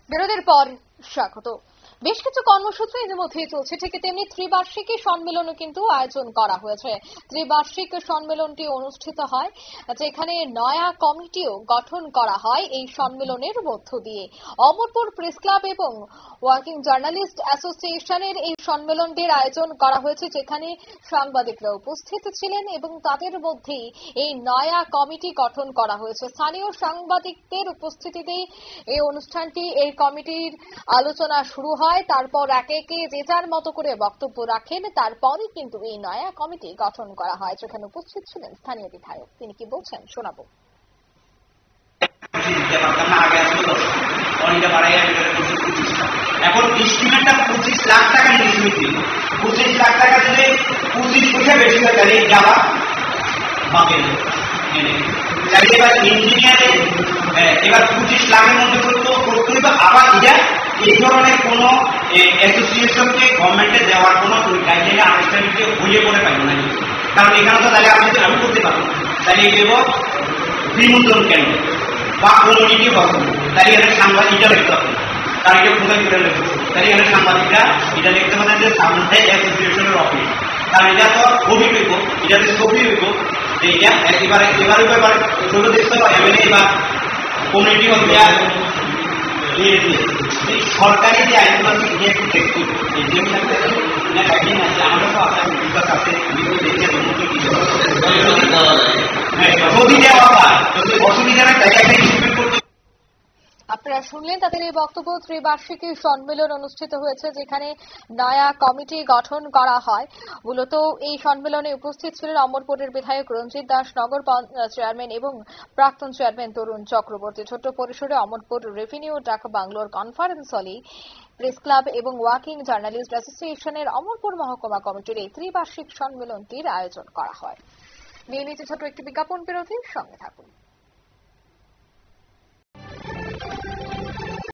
বিরতির পর স্বাগত। বেশ কিছু কর্মসূচি ইতিমধ্যে চলছে, ঠিক তেমনি ত্রিবার্ষিকী সম্মেলনও কিন্তু আয়োজন করা হয়েছে। ত্রিবার্ষিক সম্মেলনটি অনুষ্ঠিত হয়, যেখানে নয়া কমিটিও গঠন করা হয় এই সম্মেলনের মধ্য দিয়ে। অমরপুর প্রেস ক্লাব এবং ওয়ার্কিং জার্নালিস্ট অ্যাসোসিয়েশনের এই সম্মেলনটির আয়োজন করা হয়েছে, যেখানে সাংবাদিকরা উপস্থিত ছিলেন এবং তাদের মধ্যেই এই নয়া কমিটি গঠন করা হয়েছে। স্থানীয় সাংবাদিকদের উপস্থিতিতেই এই অনুষ্ঠানটি, এই কমিটির আলোচনা শুরু হয়। তারপর একে একে যে যার মতো করে বক্তব্য রাখেন, তারপরই কিন্তু এই নয়া কমিটি গঠন করা হয়, যেখানে উপস্থিত ছিলেন স্থানীয় বিধায়ক। তিনি কি বলছেন শোনাবো। এখন এস্টিমেটটা 25 লাখ টাকা এস্টিমেট দিল। 25 লাখ টাকা দিলে 25 পয়সা বেশি হয়, তাহলে এটা আবার মাপে তাহলে এবার ইঞ্জিনিয়ারে এবার 25 লাখের মধ্যে করতে হবে। আবার এটা এই ধরনের কোন অ্যাসোসিয়েশনকে গভর্নমেন্টে দেওয়ার কোনো গাইডলাইনে আনুষ্ঠানিক হয়ে পড়ে পাইব না, কারণ এখানে তো তাহলে আমি করতে পারবো। তাহলে দেব বিমূল্যন কেন বা কমিউনিটি গঠন, তাহলে এখানে সাংবাদিকটা লিখতে হবে, কারণ এটা কোথায় করে লিখতে, তাহলে এখানে সাংবাদিকরা এটা লিখতে পারেন যে সামনে অ্যাসোসিয়েশনের অফিস, কারণ এটা তো ছবি হইব, এটাতে ছবি হইব যে এটা এবারে ছবি দেখতে পারে এবার কমিউনিটি হবে। সরকারি যে আইনগুলো আছে এটা একটু দেখতে আমাদের তো আপনার বিশ্বাস আছে, যদি দেওয়া হয় অসুবিধা নেই, তাই একটা ইনস্টিটিউট করতে। আপনারা শুনলেন তাদের এই বক্তব্য। ত্রিবার্ষিকী সম্মেলন অনুষ্ঠিত হয়েছে, যেখানে নয়া কমিটি গঠন করা হয়। মূলত এই সম্মেলনে উপস্থিত ছিলেন অমরপুরের বিধায়ক রঞ্জিত দাস, নগর চেয়ারম্যান এবং প্রাক্তন চেয়ারম্যান তরুণ চক্রবর্তী। ছোট্ট পরিসরে অমরপুর রেভিনিউ ডাক বাংলোর কনফারেন্স হলে প্রেস ক্লাব এবং ওয়ার্কিং জার্নালিস্ট অ্যাসোসিয়েশনের অমরপুর মহকুমা কমিটির এই ত্রিবার্ষিক সম্মেলনটির আয়োজন করা হয়। নিয়ে নিচে ছোট একটি বিজ্ঞাপন বিরতির সঙ্গে থাকুন।